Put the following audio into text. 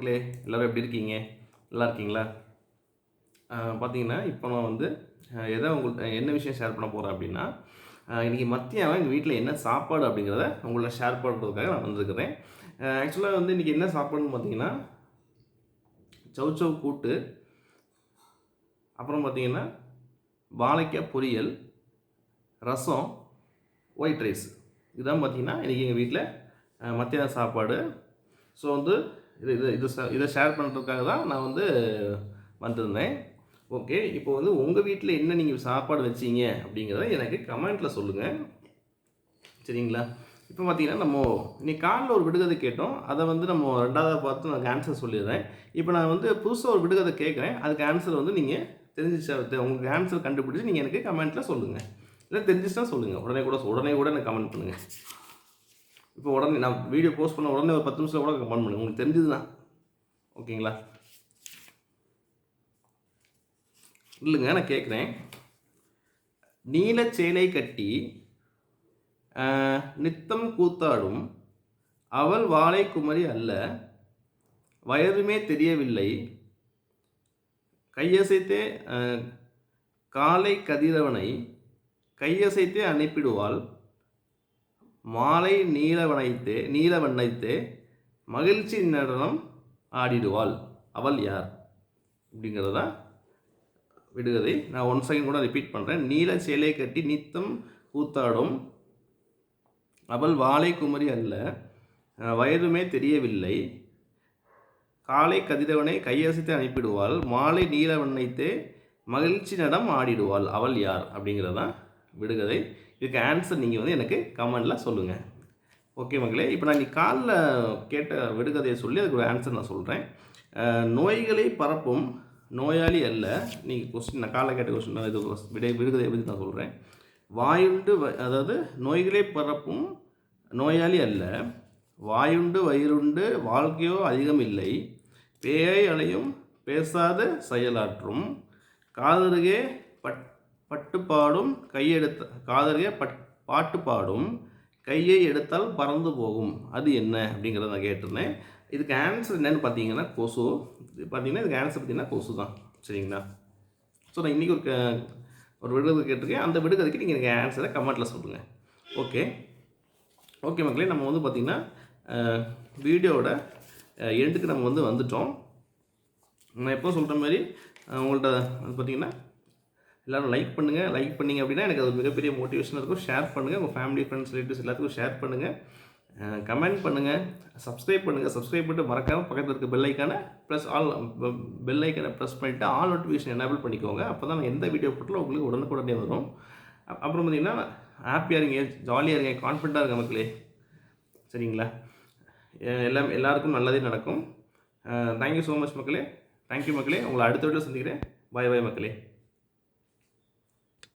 மக்களே, எல்லோரும் எப்படி இருக்கீங்க? நல்லா இருக்கீங்களா? பார்த்தீங்கன்னா, இப்போ நான் வந்து எதை உங்கள்ட்ட என்ன விஷயம் ஷேர் பண்ண போகிறேன் அப்படின்னா, இன்றைக்கி மத்தியானம் எங்கள் வீட்டில் என்ன சாப்பாடு அப்படிங்கிறத உங்கள்ட்ட ஷேர் பண்ணுறதுக்காக நான் வந்திருக்கிறேன். ஆக்சுவலாக வந்து இன்றைக்கி என்ன சாப்பாடுன்னு பார்த்தீங்கன்னா, சௌசௌ கூட்டு, அப்புறம் பார்த்தீங்கன்னா வாழைக்காய் பொரியல், ரசம், ஒயிட் ரைஸ். இதுதான் பார்த்தீங்கன்னா இன்றைக்கி எங்கள் வீட்டில் மத்தியான சாப்பாடு. ஸோ வந்து இதை ஷேர் பண்ணுறதுக்காக தான் நான் வந்து வந்திருந்தேன். ஓகே, இப்போ வந்து உங்கள் வீட்டில் என்ன நீங்கள் சாப்பாடு வச்சீங்க அப்படிங்கிறத எனக்கு கமெண்ட்டில் சொல்லுங்கள். சரிங்களா? இப்போ பார்த்தீங்கன்னா நம்ம இன்னைக்கு காலைல ஒரு விடுகதை கேட்டோம். அதை வந்து நம்ம 2வது பார்த்து நான் ஆன்சர் சொல்லிடுறேன். இப்போ நான் வந்து புதுசாக ஒரு விடுகதை கேட்குறேன். அதுக்கு ஆன்சர் வந்து நீங்கள் உங்களுக்கு ஆன்சர் கண்டுபிடிச்சி நீங்கள் எனக்கு கமெண்ட்டில் சொல்லுங்கள். இல்லை தெரிஞ்சிச்சுன்னா சொல்லுங்கள். உடனே கூட எனக்கு கமெண்ட் பண்ணுங்கள். இப்போ உடனே நான் வீடியோ போஸ்ட் பண்ண உடனே ஒரு 10 நிமிஷத்தில் கூட கமெண்ட் பண்ணுங்கள். உங்களுக்கு தெரிஞ்சது தான். ஓகேங்களா? இல்லைங்க, நான் கேட்குறேன். நீல சேலை கட்டி நித்தம் கூத்தாடும் அவள் வாழை குமரி அல்ல, வயதுமே தெரியவில்லை, கையசைத்தே காலை கதிரவனை கையசைத்தே அனுப்பிடுவாள், மாலை நீலவண்ணைத்தே மகிழ்ச்சி நடனம் ஆடிடுவாள், அவள் யார்? அப்படிங்கிறதா விடுகதை. நான் 1 செகண்ட் கூட ரிப்பீட் பண்ணுறேன். நீல சேலை கட்டி நித்தம் கூத்தாடும் அவள் வாழை குமரி அல்ல, வயதுமே தெரியவில்லை, காலை கதிரவனை கையசைத்து அனுப்பிடுவாள், மாலை நீலவண்ணைத்தே மகிழ்ச்சி நடம் ஆடிடுவாள், அவள் யார்? அப்படிங்கிறதான் விடுகதை. இதுக்கு ஆன்சர் நீங்கள் வந்து எனக்கு கமெண்டில் சொல்லுங்கள். ஓகே மக்களே, இப்போ நான் இன்னைக்கு காலைல கேட்ட விடுகதையை சொல்லி அதுக்கு ஒரு ஆன்சர் நான் சொல்கிறேன். நோய்களை பரப்பும் நோயாளி அல்ல. நீங்கள் கொஸ்டின் நான் காலைல கேட்ட கொஸ்டின் இது விடுகதையை பற்றி நான் சொல்கிறேன். வாயுண்டு அதாவது நோய்களை பரப்பும் நோயாளி அல்ல, வாயுண்டு வயிறுண்டு வாழ்க்கையோ அதிகம் இல்லை, பேயை அலையும் பேசாத செயலாற்றும், காதருகே பட்டுப்பாடும் பாட்டு பாடும், கையை எடுத்தால் பறந்து போகும், அது என்ன? அப்படிங்கிறத நான் கேட்டிருந்தேன். இதுக்கு ஆன்சர் என்னென்னு பார்த்தீங்கன்னா கொசு. பார்த்தீங்கன்னா இதுக்கு ஆன்சர் பார்த்தீங்கன்னா கொசு தான். சரிங்களா? ஸோ நான் இன்றைக்கி ஒரு விடுகதை கேட்டிருக்கேன். அந்த விடுகதைக்கு நீங்கள் எனக்கு ஆன்சரை கமெண்ட்டில் சொல்லுங்கள். ஓகே மக்களே, நம்ம வந்து பார்த்திங்கன்னா வீடியோவோட எண்டுக்கு நம்ம வந்து வந்துட்டோம். நான் எப்போ சொல்கிற மாதிரி உங்கள்கிட்ட வந்து பார்த்திங்கன்னா எல்லோரும் லைக் பண்ணிங்க அப்படின்னா எனக்கு அது மிகப்பெரிய மோட்டிவேஷனாக இருக்கும். ஷேர் பண்ணுங்கள், உங்கள் ஃபேமிலி, ஃப்ரெண்ட்ஸ், ரிலேட்டிவ்ஸ் எல்லாத்துக்கும் ஷேர் பண்ணுங்கள், கமெண்ட் பண்ணுங்கள், சப்ஸ்கிரைப் பண்ணிட்டு மறக்காமல் பக்கத்தில் இருக்க பெல் ஐக்கானை ப்ரெஸ் பண்ணிவிட்டு ஆல் நோட்டிஃபிகேஷன் எனேபிள் பண்ணிக்கோங்க. அப்போ தான் நான் எந்த வீடியோ போட்டாலும் உங்களுக்கு உடனுக்குடனே வரும். அப்புறம் பார்த்திங்கன்னா ஹாப்பியாக இருங்க, ஜாலியாக இருங்க, கான்ஃபிடண்ட்டாக இருங்க மக்களே. சரிங்களா? எல்லாருக்கும் நல்லதே நடக்கும். தேங்க்யூ ஸோ மச் மக்களே. தேங்க்யூ மக்களே. உங்களை அடுத்த வீடியோ சந்திக்கிறேன். பாய் மக்களே.